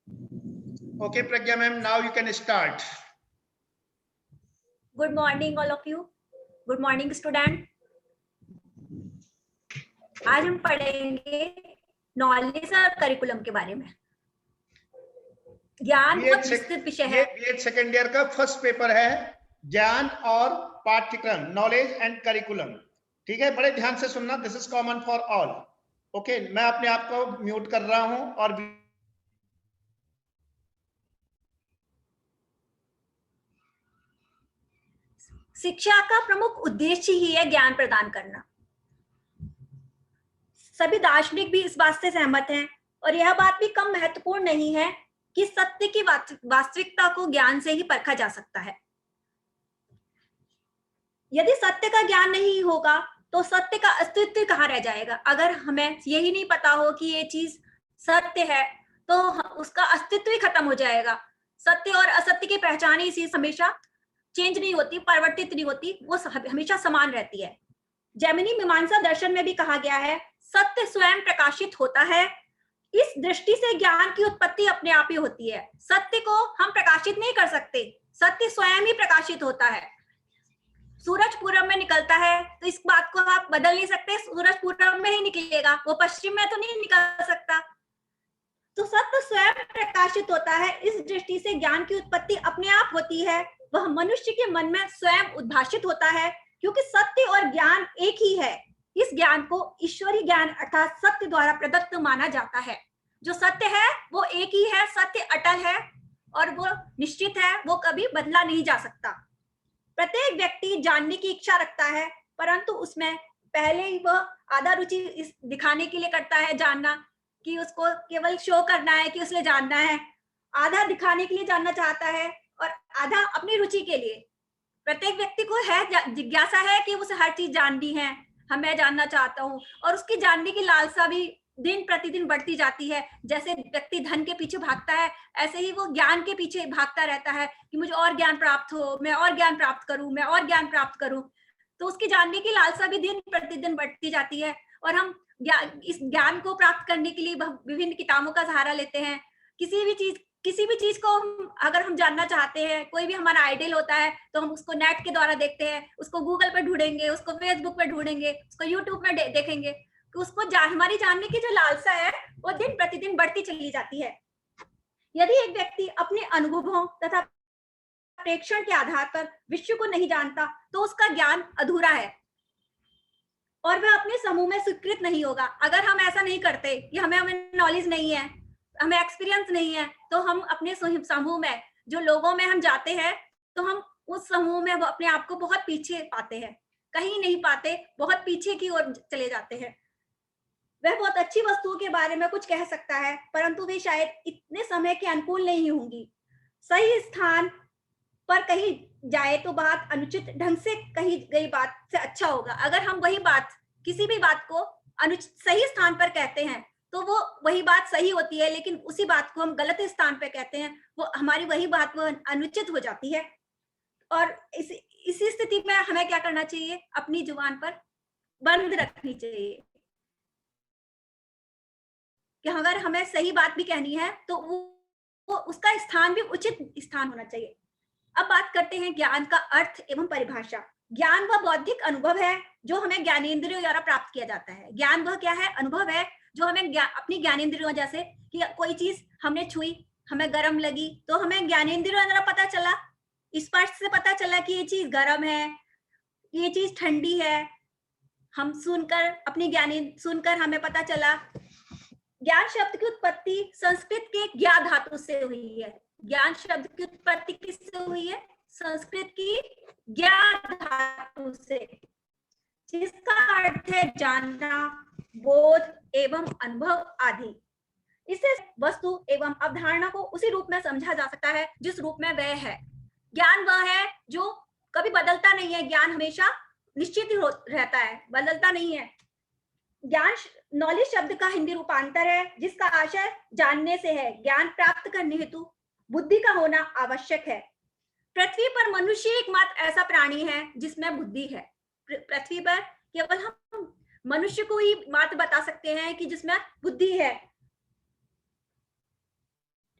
Okay, Pragya ma'am, now you can start. Good morning all of you. Good morning student. आज हम पढ़ेंगे knowledge और curriculum के बारे में। ज्ञान बहुत विस्तृत विषय है। ये बीएड सेकेंड ईयर का फर्स्ट पेपर है, ज्ञान और पाठ्यक्रम, नॉलेज एंड करिकुलम। ठीक है, बड़े ध्यान से सुनना, this is common for all. Okay, मैं अपने आप को म्यूट कर रहा हूं और शिक्षा का प्रमुख उद्देश्य ही है ज्ञान प्रदान करना। सभी दार्शनिक भी इस बात से सहमत हैं और यह बात भी कम महत्वपूर्ण नहीं है कि सत्य की वास्तविकता को ज्ञान से ही परखा जा सकता है। यदि सत्य का ज्ञान नहीं होगा तो सत्य का अस्तित्व कहाँ रह जाएगा। अगर हमें यही नहीं पता हो कि ये चीज सत्य है तो उसका अस्तित्व ही खत्म हो जाएगा। सत्य और असत्य की पहचान ही चीज हमेशा चेंज नहीं होती, परिवर्तित नहीं होती, वो हमेशा समान रहती है। जैमिनी मीमांसा दर्शन में भी कहा गया है, सत्य स्वयं प्रकाशित होता है। इस दृष्टि से ज्ञान की उत्पत्ति अपने आप ही होती है। सत्य को हम प्रकाशित नहीं कर सकते, सत्य स्वयं ही प्रकाशित होता है। सूरज पूरब में निकलता है तो इस बात को आप बदल नहीं सकते, सूरज पूरब में ही निकलेगा, वो पश्चिम में तो नहीं निकल सकता। तो सत्य स्वयं प्रकाशित होता है। इस दृष्टि से ज्ञान की उत्पत्ति अपने आप होती है, वह मनुष्य के मन में स्वयं उद्भाषित होता है, क्योंकि सत्य और ज्ञान एक ही है। इस ज्ञान को ईश्वरीय ज्ञान अर्थात सत्य द्वारा प्रदत्त माना जाता है। जो सत्य है वो एक ही है, सत्य अटल है और वो निश्चित है, वो कभी बदला नहीं जा सकता। प्रत्येक व्यक्ति जानने की इच्छा रखता है, परंतु उसमें पहले ही वह आधा रुचि इस दिखाने के लिए करता है, जानना कि उसको केवल शो करना है कि उसने जानना है, आधा दिखाने के लिए जानना चाहता है और आधा अपनी रुचि के लिए। प्रत्येक व्यक्ति को है जिज्ञासा है कि उसे हर चीज जाननी है, मैं जानना चाहता हूँ, और उसकी जानने की लालसा भी दिन प्रतिदिन बढ़ती जाती है। जैसे व्यक्ति धन के पीछे भागता है, ऐसे ही वो ज्ञान के पीछे भागता रहता है कि मुझे और ज्ञान प्राप्त हो, मैं और ज्ञान प्राप्त करूं, मैं और ज्ञान प्राप्त करूं। तो उसकी जानने की लालसा भी दिन प्रतिदिन बढ़ती जाती है और हम इस ज्ञान को प्राप्त करने के लिए विभिन्न किताबों का सहारा लेते हैं। किसी भी चीज को अगर हम जानना चाहते हैं, कोई भी हमारा आइडियल होता है तो हम उसको नेट के द्वारा देखते हैं, उसको गूगल पर ढूंढेंगे, उसको फेसबुक पर ढूंढेंगे, उसको यूट्यूब में देखेंगे। तो उसको हमारी जानने की जो लालसा है वो दिन प्रतिदिन बढ़ती चली जाती है। यदि एक व्यक्ति अपने अनुभवों तथा प्रेक्षण के आधार पर विश्व को नहीं जानता तो उसका ज्ञान अधूरा है और वह अपने समूह में स्वीकृत नहीं होगा। अगर हम ऐसा नहीं करते कि हमें नॉलेज नहीं है, हमें एक्सपीरियंस नहीं है, तो हम अपने समूह में जो लोगों में हम जाते हैं तो हम उस समूह में अपने आप को बहुत पीछे पाते हैं, कहीं नहीं पाते, बहुत पीछे की ओर चले जाते हैं। वह बहुत अच्छी वस्तुओं के बारे में कुछ कह सकता है, परंतु वे शायद इतने समय के अनुकूल नहीं होंगी। सही स्थान पर कही जाए तो बात अनुचित ढंग से कही गई बात से अच्छा होगा। अगर हम वही बात, किसी भी बात को सही स्थान पर कहते हैं तो वो वही बात सही होती है, लेकिन उसी बात को हम गलत स्थान पर कहते हैं, वो हमारी वही बात वो अनुचित हो जाती है। और इसी स्थिति में हमें क्या करना चाहिए, अपनी जुबान पर बंद रखनी चाहिए कि अगर हमें सही बात भी कहनी है तो वो उसका स्थान भी उचित स्थान होना चाहिए। अब बात करते हैं ज्ञान का अर्थ एवं परिभाषा। ज्ञान वह बौद्धिक अनुभव है जो हमें ज्ञानेंद्रियों द्वारा प्राप्त किया जाता है। ज्ञान वह क्या है, अनुभव है जो हमें अपनी ज्ञानेंद्रियों, जैसे कि कोई चीज हमने छुई, हमें गर्म लगी तो हमें ज्ञानेंद्रियों द्वारा पता चला, स्पर्श से पता चला कि ये चीज गर्म है, ये चीज ठंडी है। हम सुनकर अपनी सुनकर हमें पता चला। ज्ञान शब्द की उत्पत्ति संस्कृत के ज्ञा धातु से हुई है। ज्ञान शब्द की उत्पत्ति किससे हुई है, संस्कृत की ज्ञा धातु से, जिसका अर्थ है जानना, बोध एवं अनुभव आदि। इससे वस्तु एवं अवधारणा को उसी रूप में समझा जा सकता है जिस रूप में वह है। ज्ञान वह है जो कभी बदलता नहीं है, ज्ञान हमेशा निश्चित ही रहता है, बदलता नहीं है। ज्ञान नॉलेज शब्द का हिंदी रूपांतर है जिसका आशय जानने से है। ज्ञान प्राप्त करने हेतु बुद्धि का होना आवश्यक है। पृथ्वी पर मनुष्य एकमात्र ऐसा प्राणी है जिसमें बुद्धि है। पृथ्वी पर केवल हम मनुष्य को ही मात्र बता सकते हैं कि जिसमें बुद्धि है।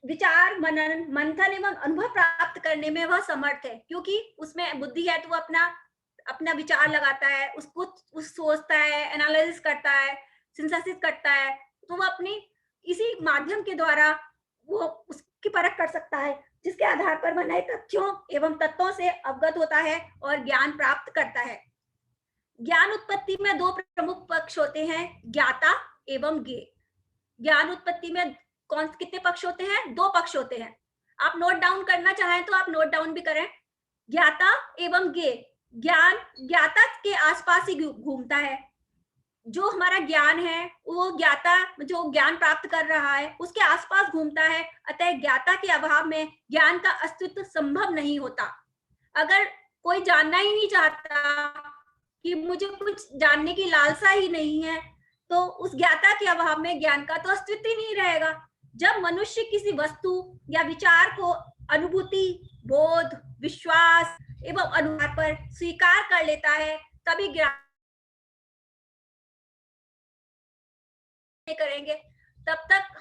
विचार मनन मंथन एवं अनुभव प्राप्त करने में वह समर्थ है, क्योंकि उसमें बुद्धि है तो वो अपना विचार लगाता है, उसको सोचता है, एनालिसिस करता है, सिंथेसिस करता है, तो वो अपनी इसी माध्यम के द्वारा वो उसकी परख कर सकता है, जिसके आधार पर वह नए तथ्यों एवं तत्वों से अवगत होता है और ज्ञान प्राप्त करता है। ज्ञान उत्पत्ति में दो प्रमुख पक्ष होते हैं, ज्ञाता एवं ज्ञेय। ज्ञान उत्पत्ति में कितने पक्ष होते हैं? दो पक्ष होते हैं। आप नोट डाउन करना चाहें तो आप नोट डाउन भी करें। ज्ञाता एवं ज्ञेय। ज्ञान ज्ञाता के आसपास ही घूमता है। जो हमारा ज्ञान है वो ज्ञाता जो ज्ञान प्राप्त कर रहा है उसके आसपास घूमता है, अतः ज्ञाता के अभाव में ज्ञान का अस्तित्व संभव नहीं होता। अगर कोई जानना ही नहीं चाहता, कि मुझे कुछ जानने की लालसा ही नहीं है, तो उस ज्ञाता के अभाव में ज्ञान का तो अस्तित्व ही नहीं रहेगा। जब मनुष्य किसी वस्तु या विचार को अनुभूति, बोध, विश्वास एवं अनुभव पर स्वीकार कर लेता है, तभी ज्ञान करेंगे। तब तक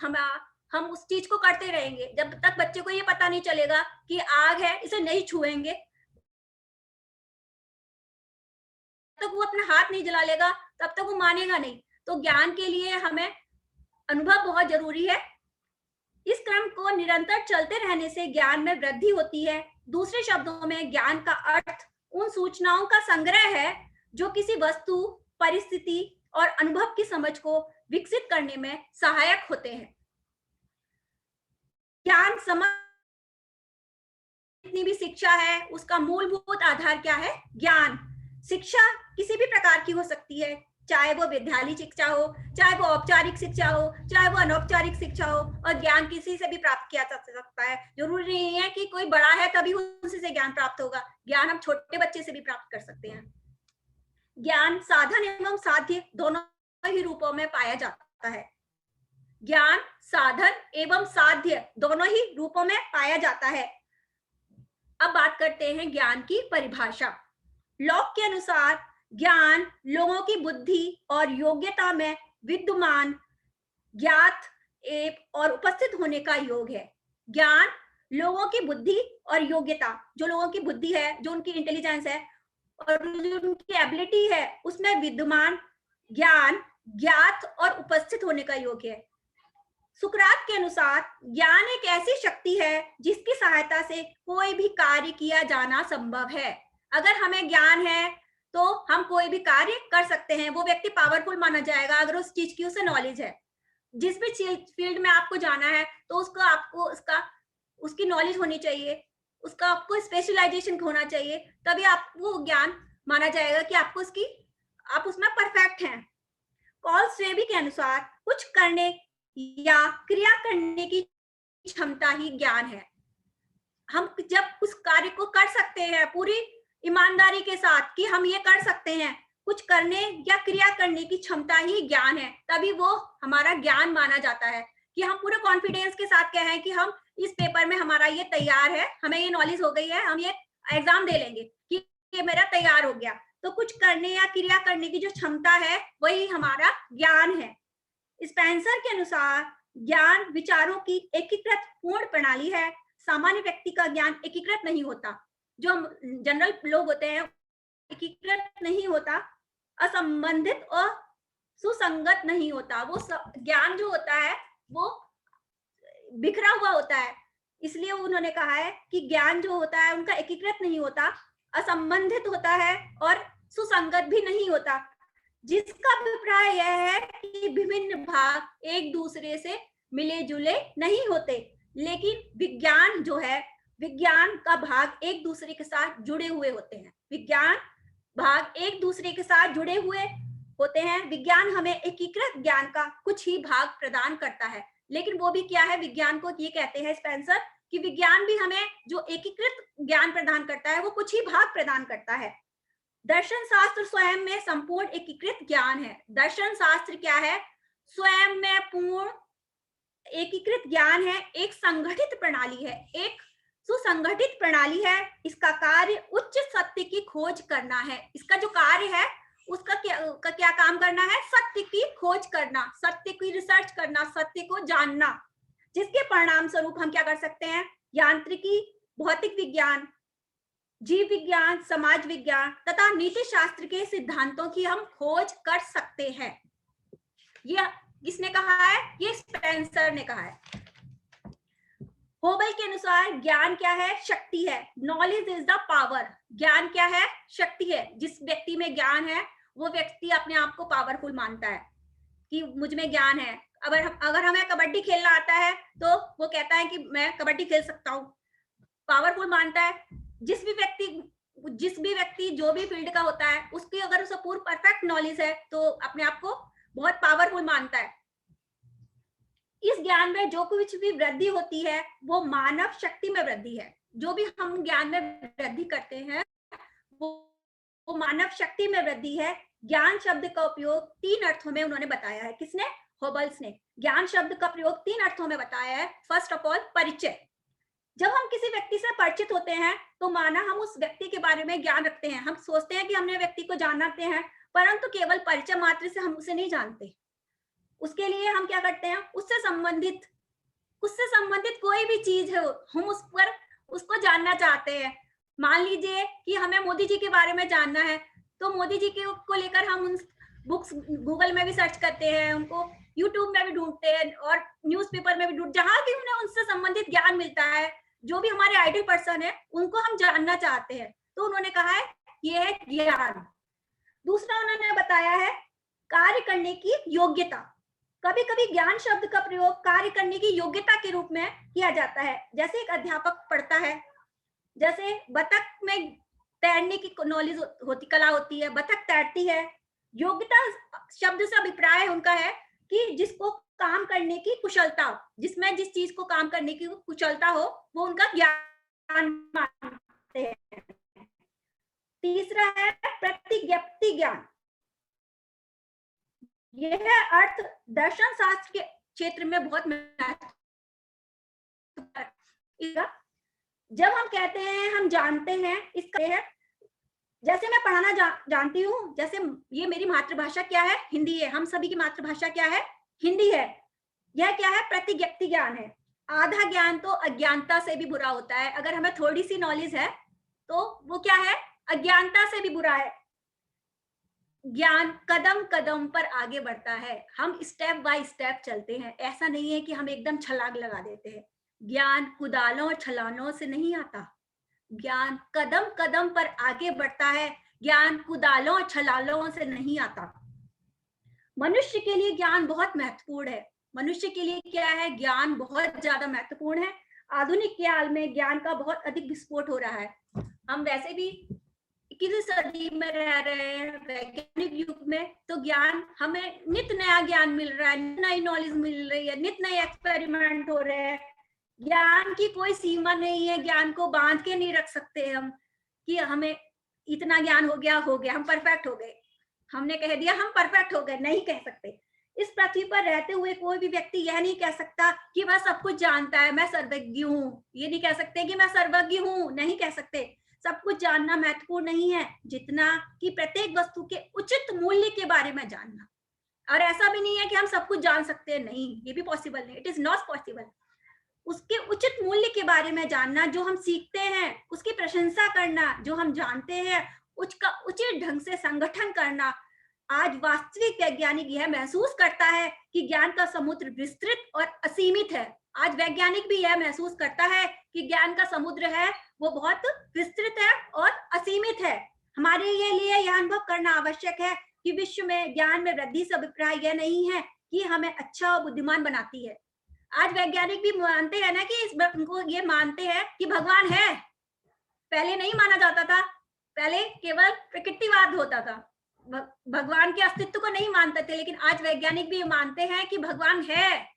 हम उस चीज को करते रहेंगे जब तक बच्चे को ये पता नहीं चलेगा कि आग है, इसे नहीं छुएंगे, तब वो अपना हाथ नहीं जला लेगा, तब तक वो मानेगा नहीं। तो ज्ञान के लिए हमें अनुभव बहुत जरूरी है। इस क्रम को निरंतर चलते रहने से ज्ञान में वृद्धि होती है। दूसरे शब्दों में ज्ञान का अर्थ उन सूचनाओं का संग्रह है जो किसी वस्तु, परिस्थिति और अनुभव की समझ को विकसित करने में सहायक होते हैं। ज्ञान समझ जितनी भी शिक्षा है उसका मूलभूत आधार क्या है? ज्ञान। शिक्षा किसी भी प्रकार की हो सकती है, चाहे वो विद्यालय शिक्षा हो, चाहे वो औपचारिक शिक्षा हो, चाहे वो अनौपचारिक शिक्षा हो, और ज्ञान किसी से भी प्राप्त किया जा सकता है। जरूरी नहीं है कि कोई बड़ा है तभी उसी से ज्ञान प्राप्त होगा, ज्ञान हम छोटे बच्चे से भी प्राप्त कर सकते हैं। ज्ञान साधन एवं साध्य दोनों ही रूपों में पाया जाता है। ज्ञान साधन एवं साध्य दोनों ही रूपों में पाया जाता है। अब बात करते हैं ज्ञान की परिभाषा। लॉक के अनुसार ज्ञान लोगों की बुद्धि और योग्यता में विद्यमान, ज्ञात और उपस्थित होने का योग है। ज्ञान लोगों की बुद्धि और योग्यता, जो लोगों की बुद्धि है, जो उनकी इंटेलिजेंस है और जो उनकी एबिलिटी है, उसमें विद्यमान, ज्ञान, ज्ञात और उपस्थित होने का योग है। सुकरात के अनुसार ज्ञान एक ऐसी शक्ति है जिसकी सहायता से कोई भी कार्य किया जाना संभव है। अगर हमें ज्ञान है तो हम कोई भी कार्य कर सकते हैं। वो व्यक्ति पावरफुल माना जाएगा अगर उस चीज की उसे नॉलेज है। जिस भी फील्ड में आपको जाना है तो आपको उसकी नॉलेज होनी चाहिए, उसका आपको स्पेशलाइजेशन होना चाहिए, तभी आपको ज्ञान माना जाएगा कि आप उसमें परफेक्ट हैं। कॉल स्वेबी के अनुसार कुछ करने या क्रिया करने की क्षमता ही ज्ञान है। हम जब उस कार्य को कर सकते हैं पूरी ईमानदारी के साथ कि हम ये कर सकते हैं, कुछ करने या क्रिया करने की क्षमता ही ज्ञान है, तभी वो हमारा ज्ञान माना जाता है। कि हम पूरे कॉन्फिडेंस के साथ कहें कि हम इस पेपर में हमारा ये तैयार है, हमें ये नॉलेज हो गई है, हम ये एग्जाम दे लेंगे कि ये मेरा तैयार हो गया। तो कुछ करने या क्रिया करने की जो क्षमता है वही हमारा ज्ञान है। स्पेंसर के अनुसार ज्ञान विचारों की एकीकृत पूर्ण प्रणाली है। सामान्य व्यक्ति का ज्ञान एकीकृत नहीं होता, जो जनरल लोग होते हैं एकीकृत नहीं होता, असंबंधित और सुसंगत नहीं होता। वो ज्ञान जो होता है वो बिखरा हुआ होता है, इसलिए उन्होंने कहा है कि ज्ञान जो होता है उनका एकीकृत नहीं होता, असंबंधित होता है और सुसंगत भी नहीं होता। जिसका अभिप्राय यह है कि विभिन्न भाग एक दूसरे से मिले जुले नहीं होते, लेकिन विज्ञान जो है, विज्ञान का भाग एक दूसरे के साथ जुड़े हुए होते हैं। विज्ञान भाग एक दूसरे के साथ जुड़े हुए होते हैं। विज्ञान हमें एकीकृत ज्ञान का कुछ ही भाग प्रदान करता है, लेकिन वो भी क्या है? विज्ञान को ये कहते हैं स्पेंसर कि विज्ञान भी हमें जो एकीकृत ज्ञान प्रदान करता है वो कुछ ही भाग प्रदान करता है। दर्शन शास्त्र स्वयं में संपूर्ण एकीकृत ज्ञान है। दर्शन शास्त्र क्या है? स्वयं में पूर्ण एकीकृत ज्ञान है, एक संगठित प्रणाली है, एक सुसंगठित प्रणाली है। इसका कार्य उच्च सत्य की खोज करना है। इसका जो कार्य है उसका क्या काम करना है? सत्य की खोज करना, सत्य की रिसर्च करना, सत्य को जानना। जिसके परिणाम स्वरूप हम क्या कर सकते हैं, यांत्रिकी, भौतिक विज्ञान, जीव विज्ञान, समाज विज्ञान तथा नीति शास्त्र के सिद्धांतों की हम खोज कर सकते हैं। ये किसने कहा है, ये स्पेंसर ने कहा है। होबल के अनुसार ज्ञान क्या है, शक्ति है। Knowledge is the power. ज्ञान क्या है, शक्ति है। जिस व्यक्ति में ज्ञान है वो व्यक्ति अपने आप को पावरफुल मानता है कि मुझ में ज्ञान है। अगर हमें कबड्डी खेलना आता है तो वो कहता है कि मैं कबड्डी खेल सकता हूँ, पावरफुल मानता है। जिस भी व्यक्ति जो भी फील्ड का होता है उसकी अगर उसे पूर्ण परफेक्ट नॉलेज है तो अपने आप को बहुत पावरफुल मानता है। इस ज्ञान में जो कुछ भी वृद्धि होती है वो मानव शक्ति में वृद्धि है। जो भी हम ज्ञान में वृद्धि करते हैं वो मानव शक्ति में वृद्धि है। ज्ञान शब्द का उपयोग 3 अर्थों में उन्होंने बताया है। किसने, होबल्स ने। ज्ञान शब्द का प्रयोग 3 अर्थों में बताया है। फर्स्ट ऑफ ऑल, परिचय। जब हम किसी व्यक्ति से परिचित होते हैं तो माना हम उस व्यक्ति के बारे में ज्ञान रखते हैं। हम सोचते हैं कि हमने व्यक्ति को जानते हैं, परंतु केवल परिचय मात्र से हम उसे नहीं जानते। उसके लिए हम क्या करते हैं, उससे संबंधित कोई भी चीज है हम उसको जानना चाहते हैं। मान लीजिए कि हमें मोदी जी के बारे में जानना है तो मोदी जी को लेकर हम उन बुक्स गूगल में भी सर्च करते हैं, उनको यूट्यूब में भी ढूंढते हैं और न्यूज़पेपर में भी जहां भी उन्हें उनसे संबंधित ज्ञान मिलता है, जो भी हमारे आइडियल पर्सन है उनको हम जानना चाहते हैं। तो उन्होंने कहा है ये है ज्ञान। दूसरा उन्होंने बताया है कार्य करने की योग्यता। कभी कभी ज्ञान शब्द का प्रयोग कार्य करने की योग्यता के रूप में किया जाता है। जैसे एक अध्यापक पढ़ता है, जैसे बतख में तैरने की नॉलेज होती, कला होती है, बतख तैरती है। योग्यता शब्द से अभिप्राय उनका है कि जिसको काम करने की कुशलता, जिसमें जिस चीज को काम करने की कुशलता हो वो उनका ज्ञान मानते हैं। तीसरा है प्रतिज्ञप्ति ज्ञान। यह अर्थ दर्शन शास्त्र के क्षेत्र में बहुत महत्वपूर्ण है। जब हम कहते हैं हम जानते हैं, इसका है जैसे मैं पढ़ाना जानती हूँ, जैसे ये मेरी मातृभाषा क्या है, हिंदी है। हम सभी की मातृभाषा क्या है, हिंदी है। यह क्या है, प्रतिज्ञप्ति ज्ञान है। आधा ज्ञान तो अज्ञानता से भी बुरा होता है। अगर हमें थोड़ी सी नॉलेज है तो वो क्या है, अज्ञानता से भी बुरा है। ज्ञान कदम कदम पर आगे बढ़ता है। हम स्टेप बाय स्टेप चलते हैं। ऐसा नहीं है कि हम एकदम छलांग लगा देते हैं। ज्ञान कुदालों और छलांगों से नहीं आता। ज्ञान कदम कदम पर आगे बढ़ता है। ज्ञान कुदालों और छलांगों से नहीं आता। मनुष्य के लिए ज्ञान बहुत महत्वपूर्ण है। मनुष्य के लिए क्या है, ज्ञान बहुत ज्यादा महत्वपूर्ण है। आधुनिक काल में ज्ञान का बहुत अधिक विस्फोट हो रहा है। हम वैसे भी 21वीं सदी में रह रहे हैं, वैज्ञानिक युग में, तो ज्ञान हमें नित नया ज्ञान मिल रहा है, नई नॉलेज मिल रही है, नित नए एक्सपेरिमेंट हो रहे हैं। ज्ञान की कोई सीमा नहीं है। ज्ञान को बांध के नहीं रख सकते हम कि हमें इतना ज्ञान हो गया, हम परफेक्ट हो गए, हमने कह दिया हम परफेक्ट हो गए, नहीं कह सकते। इस पृथ्वी पर रहते हुए कोई भी व्यक्ति यह नहीं कह सकता कि वह सब कुछ जानता है, मैं सर्वज्ञ हूँ। ये नहीं कह सकते कि मैं सर्वज्ञ हूँ, नहीं कह सकते। सब कुछ जानना महत्वपूर्ण नहीं है, जितना कि प्रत्येक वस्तु के उचित मूल्य के बारे में जानना। और ऐसा भी नहीं है कि हम सब कुछ जान सकते हैं, नहीं, ये भी पॉसिबल नहीं, इट इज नॉट पॉसिबल। उसके उचित मूल्य के बारे में जानना, जो हम सीखते हैं उसकी प्रशंसा करना, जो हम जानते हैं उसका उचित ढंग से संगठन करना। आज वास्तविक वैज्ञानिक यह महसूस करता है कि ज्ञान का समुद्र विस्तृत और असीमित है। आज वैज्ञानिक भी यह महसूस करता है कि ज्ञान का समुद्र है वो बहुत विस्तृत है और असीमित है। हमारे लिए यह अनुभव करना आवश्यक है कि विश्व में ज्ञान में वृद्धि से अभिप्राय यह नहीं है कि हमें अच्छा और बुद्धिमान बनाती है। आज वैज्ञानिक भी मानते हैं ना कि उनको ये मानते हैं कि भगवान है। पहले नहीं माना जाता था, पहले केवल प्रकृतिवाद होता था, भगवान के अस्तित्व को नहीं मानते थे। लेकिन आज वैज्ञानिक भी मानते हैं कि भगवान है।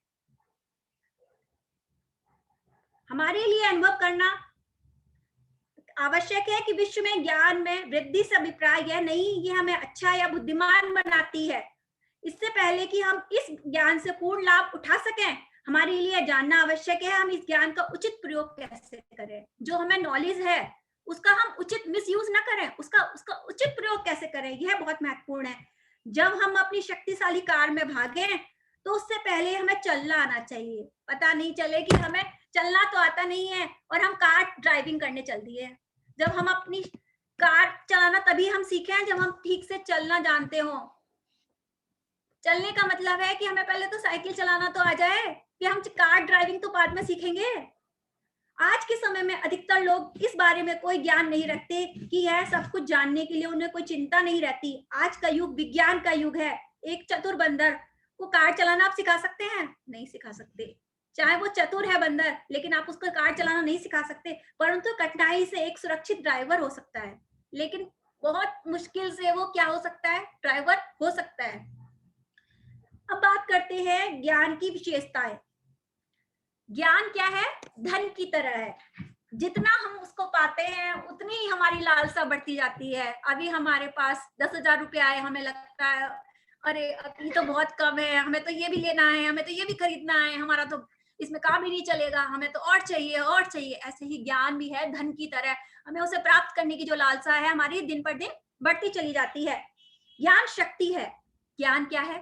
हमारे लिए अनुभव करना आवश्यक है कि विश्व में ज्ञान में वृद्धि से अभिप्राय यह नहीं ये हमें अच्छा या बुद्धिमान बनाती है। इससे पहले कि हम इस ज्ञान से पूर्ण लाभ उठा सकें, हमारे लिए जानना आवश्यक है हम इस ज्ञान का उचित प्रयोग कैसे करें। जो हमें नॉलेज है उसका हम उचित मिसयूज ना करें, उसका उचित प्रयोग कैसे करें, यह बहुत महत्वपूर्ण है। जब हम अपनी शक्तिशाली कार में भागें तो उससे पहले हमें चलना आना चाहिए। पता नहीं चले कि हमें चलना तो आता नहीं है और हम कार ड्राइविंग करने चल दिए। जब हम अपनी कार चलाना तभी हम सीखे हैं जब हम ठीक से चलना जानते हो। चलने का मतलब है कि हमें पहले तो साइकिल चलाना तो आ जाए, कि हम कार ड्राइविंग तो बाद में सीखेंगे। आज के समय में अधिकतर लोग इस बारे में कोई ज्ञान नहीं रखते कि यह सब कुछ जानने के लिए उन्हें कोई चिंता नहीं रहती। आज का युग विज्ञान का युग है। एक चतुर बंदर को कार चलाना आप सिखा सकते हैं? नहीं सिखा सकते। चाहे वो चतुर है बंदर, लेकिन आप उसको कार चलाना नहीं सिखा सकते। परंतु कठिनाई से एक सुरक्षित ड्राइवर हो सकता है, लेकिन बहुत मुश्किल से वो क्या हो सकता है? ड्राइवर हो सकता है। अब बात करते हैं ज्ञान की विशेषताएं। ज्ञान क्या है? धन की तरह है। जितना हम उसको पाते हैं उतनी ही हमारी लालसा बढ़ती जाती है। अभी हमारे पास 10,000 रुपए आए, हमें लगता है अरे अभी तो बहुत कम है, हमें तो ये भी लेना है, हमें तो ये भी खरीदना है, हमारा तो इसमें काम ही नहीं चलेगा, हमें तो और चाहिए और चाहिए। ऐसे ही ज्ञान भी है धन की तरह। हमें उसे प्राप्त करने की जो लालसा है हमारी दिन पर दिन बढ़ती चली जाती है। ज्ञान शक्ति है। ज्ञान क्या है?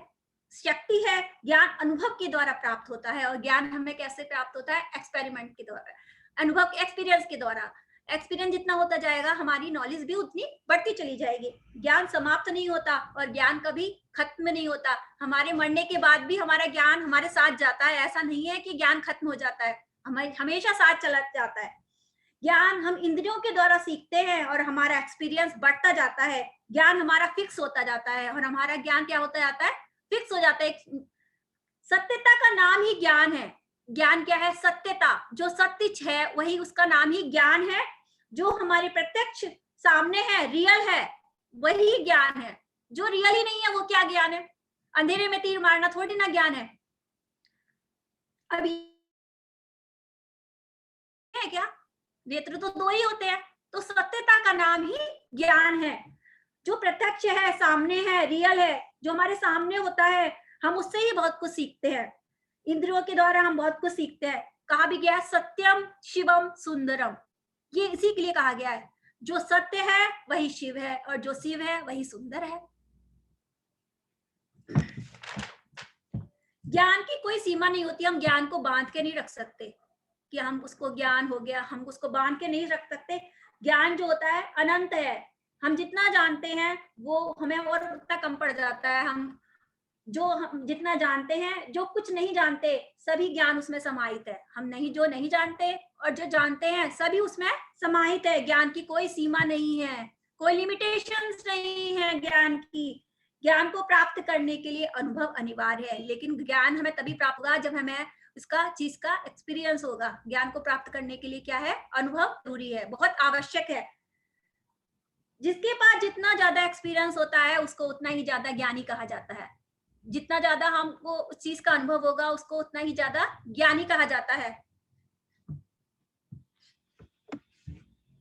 शक्ति है। ज्ञान अनुभव के द्वारा प्राप्त होता है। और ज्ञान हमें कैसे प्राप्त होता है? एक्सपेरिमेंट के द्वारा, अनुभव, एक्सपीरियंस के द्वारा। एक्सपीरियंस जितना होता जाएगा हमारी नॉलेज भी उतनी बढ़ती चली जाएगी। ज्ञान समाप्त नहीं होता और ज्ञान कभी खत्म नहीं होता। हमारे मरने के बाद भी हमारा ज्ञान हमारे साथ जाता है। ऐसा नहीं है कि ज्ञान खत्म हो जाता है, हमेशा साथ चला जाता है। ज्ञान हम इंद्रियों के द्वारा सीखते हैं और हमारा एक्सपीरियंस बढ़ता जाता है। ज्ञान हमारा फिक्स होता जाता है और हमारा ज्ञान क्या होता जाता है? फिक्स हो जाता है। सत्यता का नाम ही ज्ञान है। ज्ञान क्या है? सत्यता। जो सत्य है वही उसका नाम ही ज्ञान है। जो हमारे प्रत्यक्ष सामने है, रियल है, वही ज्ञान है। जो रियल ही नहीं है वो क्या ज्ञान है? अंधेरे में तीर मारना थोड़ी ना ज्ञान है। अभी है क्या? नेत्र तो दो ही होते हैं। तो सत्यता का नाम ही ज्ञान है। जो प्रत्यक्ष है, सामने है, रियल है, जो हमारे सामने होता है, हम उससे ही बहुत कुछ सीखते हैं। इंद्रियों के द्वारा हम बहुत कुछ सीखते हैं। कहा भी गया है सत्यम शिवम सुंदरम। ये इसी के लिए कहा गया है। जो सत्य है वही शिव है और जो शिव है वही सुंदर है। ज्ञान की कोई सीमा नहीं होती। हम ज्ञान को बांध के नहीं रख सकते कि हम उसको ज्ञान हो गया, हम उसको बांध के नहीं रख सकते। ज्ञान जो होता है अनंत है। हम जितना जानते हैं वो हमें और उतना कम पड़ जाता है। हम जितना जानते हैं, जो कुछ नहीं जानते, सभी ज्ञान उसमें समाहित है। हम जो नहीं जानते और जो जानते हैं सभी उसमें समाहित है। ज्ञान की कोई सीमा नहीं है, कोई लिमिटेशंस नहीं है ज्ञान की। ज्ञान को प्राप्त करने के लिए अनुभव अनिवार्य है, लेकिन ज्ञान हमें तभी प्राप्त होगा जब हमें इसका चीज का एक्सपीरियंस होगा। ज्ञान को प्राप्त करने के लिए क्या है? अनुभव जरूरी है, बहुत आवश्यक है। जिसके पास जितना ज्यादा एक्सपीरियंस होता है उसको उतना ही ज्यादा ज्ञानी कहा जाता है। जितना ज्यादा हमको उस चीज का अनुभव होगा उसको उतना ही ज्यादा ज्ञानी कहा जाता है।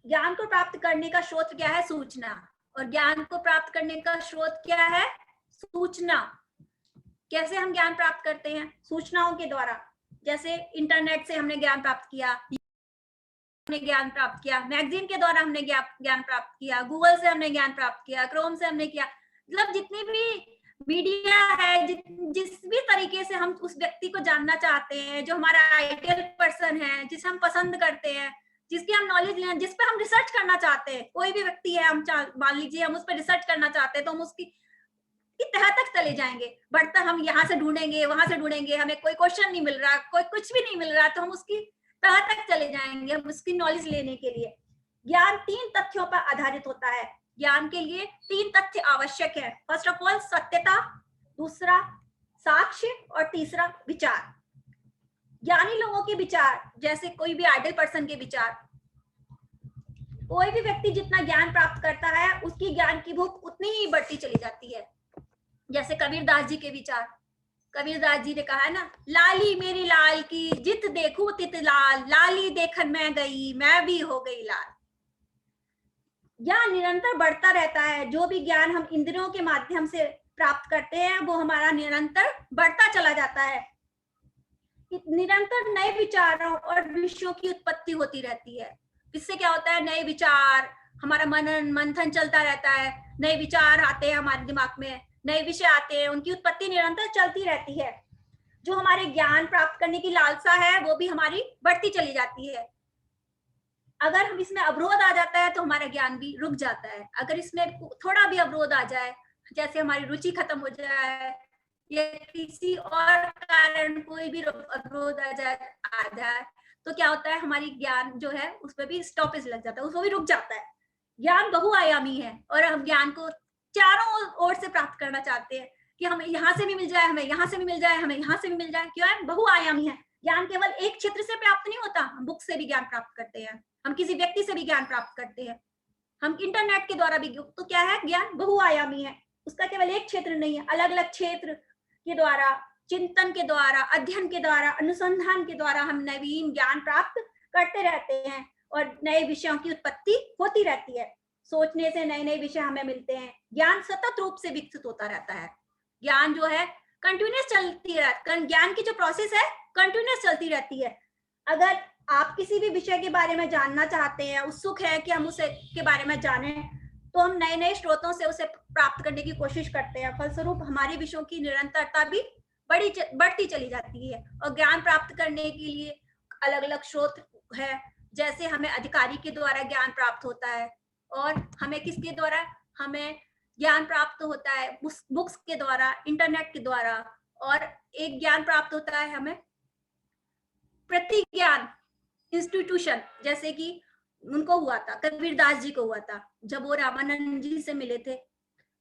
ज्ञान को प्राप्त करने का स्रोत क्या है? सूचना। और ज्ञान को प्राप्त करने का स्रोत क्या है? सूचना। कैसे हम ज्ञान प्राप्त करते हैं? सूचनाओं के द्वारा। जैसे इंटरनेट से हमने ज्ञान प्राप्त किया, हमने ज्ञान प्राप्त किया, मैगजीन के द्वारा हमने ज्ञान प्राप्त किया, गूगल से हमने ज्ञान प्राप्त किया, क्रोम से हमने किया। मतलब जितनी भी मीडिया है, जिस भी तरीके से हम उस व्यक्ति को जानना चाहते हैं, जो हमारा आइडियल पर्सन है, जिसे हम पसंद करते हैं, जिसकी हम नॉलेज लेना, जिस पे हम रिसर्च करना चाहते हैं, कोई भी व्यक्ति है, हम मान लीजिए हम उस पर रिसर्च करना चाहते हैं, तो हम उसकी तह तक चले जाएंगे। बढ़ता हम यहाँ से ढूंढेंगे, वहां से ढूंढेंगे, हमें कोई क्वेश्चन नहीं मिल रहा, कोई कुछ भी नहीं मिल रहा, तो हम उसकी तह तक चले जाएंगे हम उसकी नॉलेज लेने के लिए। ज्ञान 3 तथ्यों पर आधारित होता है। ज्ञान के लिए 3 तथ्य आवश्यक है। फर्स्ट ऑफ ऑल सत्यता, दूसरा साक्ष्य और तीसरा विचार। ज्ञानी लोगों के विचार, जैसे कोई भी आइडियल पर्सन के विचार, कोई भी व्यक्ति जितना ज्ञान प्राप्त करता है उसकी ज्ञान की भूख उतनी ही बढ़ती चली जाती है। जैसे कबीरदास जी के विचार। कबीरदास जी ने कहा है ना, लाली मेरी लाल की जित देखूं तित लाल, लाली देखन मैं गई मैं भी हो गई लाल। ज्ञान निरंतर बढ़ता रहता है। जो भी ज्ञान हम इंद्रियों के माध्यम से प्राप्त करते हैं वो हमारा निरंतर बढ़ता चला जाता है। निरंतर नए विचारों और विषयों की उत्पत्ति होती रहती है। इससे क्या होता है? नए विचार, हमारा मनन मंथन चलता रहता है, नए विचार आते हैं हमारे दिमाग में, नए विषय आते हैं, उनकी उत्पत्ति निरंतर चलती रहती है। जो हमारे ज्ञान प्राप्त करने की लालसा है वो भी हमारी बढ़ती चली जाती है। अगर हम इसमें अवरोध आ जाता है तो हमारा ज्ञान भी रुक जाता है। अगर इसमें थोड़ा भी अवरोध आ जाए, जैसे हमारी रुचि खत्म हो जाए या किसी और कारण कोई भी अवरोध आ जाए तो क्या होता है, हमारी ज्ञान जो है उस पर भी स्टॉपेज लग जाता है, उसको भी रुक जाता है। ज्ञान बहुआयामी है और हम ज्ञान को चारों ओर से प्राप्त करना चाहते हैं कि हमें यहाँ से भी मिल जाए, हमें यहाँ से भी मिल जाए, हमें यहाँ से भी मिल जाए। क्यों है? बहुआयामी है। ज्ञान केवल एक क्षेत्र से प्राप्त नहीं होता, हम बुक से भी ज्ञान प्राप्त करते हैं, हम किसी व्यक्ति से भी ज्ञान प्राप्त करते हैं, हम इंटरनेट के द्वारा भी। तो क्या है, ज्ञान बहुआयामी है, उसका केवल एक क्षेत्र नहीं है, अलग अलग क्षेत्र के द्वारा, चिंतन के द्वारा, अध्ययन के द्वारा, अनुसंधान के द्वारा हम नवीन ज्ञान प्राप्त करते रहते हैं और नए विषयों की उत्पत्ति होती रहती है। सोचने से नए नए विषय हमें मिलते हैं। ज्ञान सतत रूप से विकसित होता रहता है। ज्ञान जो है कंटिन्यूअस चलती रहती, ज्ञान की जो प्रोसेस है कंटिन्यूअस चलती रहती है। अगर आप किसी भी विषय के बारे में जानना चाहते हैं, उत्सुक है कि हम उसे के बारे में जानें, तो हम नए नए स्रोतों से उसे प्राप्त करने की कोशिश करते हैं। फलस्वरूप हमारे विषयों की निरंतरता भी बढ़ती चली जाती है। और ज्ञान प्राप्त करने के लिए अलग अलग स्रोत है, जैसे हमें अधिकारी के द्वारा ज्ञान प्राप्त होता है, और हमें किसके द्वारा हमें ज्ञान प्राप्त होता है, बुक्स के द्वारा, इंटरनेट के द्वारा। और एक ज्ञान प्राप्त होता है हमें प्रतिज्ञान इंस्टीट्यूशन, जैसे कि उनको हुआ था, कबीरदास जी को हुआ था। जब वो रामानंद जी से मिले थे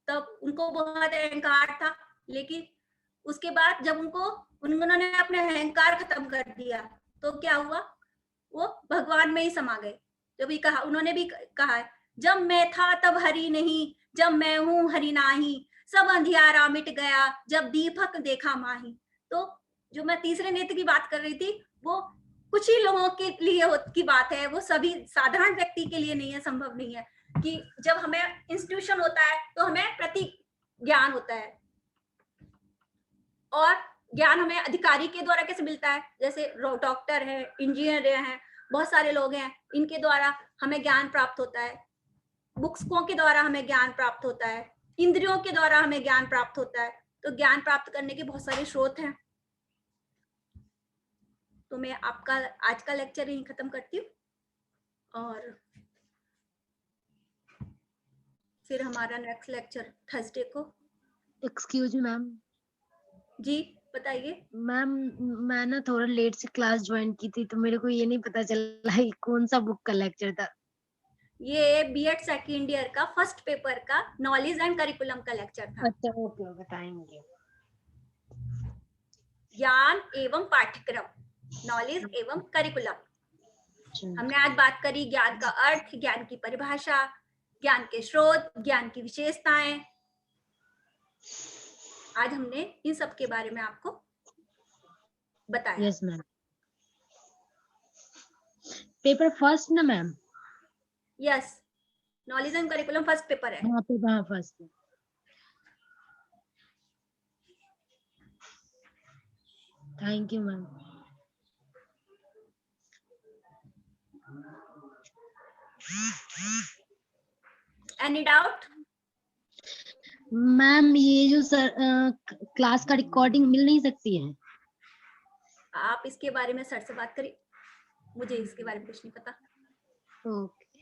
तब उनको बहुत अहंकार था, लेकिन उसके बाद जब उन्होंने अपने अहंकार खत्म कर दिया तो क्या हुआ, वो भगवान में ही समा गए। जब भी कहा, उन्होंने भी कहा है, जब मैं था तब हरि नहीं, जब मैं हूं हरि नाही, सब अंधियारा मिट गया, जब दीपक देखा माही। तो जो मैं तीसरे नेत्र की बात कर रही थी, वो कुछ ही लोगों के लिए की बात है, वो सभी साधारण व्यक्ति के लिए नहीं है, संभव नहीं है कि जब हमें इंस्टीट्यूशन होता है तो हमें प्रति ज्ञान होता है। और ज्ञान हमें अधिकारी के द्वारा कैसे मिलता है, जैसे डॉक्टर है, इंजीनियर हैं, बहुत सारे लोग हैं, इनके द्वारा हमें ज्ञान प्राप्त होता है। बुक्सों के द्वारा हमें ज्ञान प्राप्त होता है, इंद्रियों के द्वारा हमें ज्ञान प्राप्त होता है। तो ज्ञान प्राप्त करने के बहुत सारे स्रोत हैं। तो मैं आपका आज का लेक्चर यहीं खत्म करती हूँ, और फिर हमारा नेक्स्ट लेक्चर थर्सडे को। Excuse me ma'am. जी बताइए। मैम मैं ना थोड़ा लेट से क्लास ज्वाइन की थी, तो मेरे को ये नहीं पता चला कौन सा बुक का लेक्चर था। ये बीएड सेकेंड ईयर का फर्स्ट पेपर का नॉलेज एंड करिकुलम का लेक्चर था। अच्छा ओके ओके, थैंक यू। ज्ञान एवं पाठ्यक्रम, नॉलेज एवं करिकुलम। हमने आज बात करी ज्ञान का अर्थ, ज्ञान की परिभाषा, ज्ञान के स्रोत, ज्ञान की विशेषताएं। आज हमने इन सब के बारे में आपको बताया। Yes ma'am. पेपर फर्स्ट ना ma'am? Yes, knowledge and curriculum first paper है। हाँ paper first. Thank you ma'am. Any doubt? Ma'am ये जो सर क्लास का रिकॉर्डिंग मिल नहीं सकती है? आप इसके बारे में सर से बात करिए, मुझे इसके बारे में कुछ नहीं पता। ओके।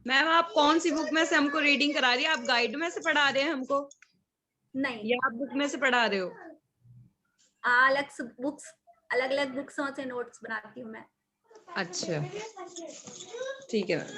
मैम आप कौन सी बुक में से हमको रीडिंग करा रही है? आप गाइड में से पढ़ा रहे हैं हमको? नहीं, या आप बुक में से पढ़ा रहे हो? अलग अलग बुक्सों से नोट्स बनाती हूँ मैं। अच्छा ठीक है मैम।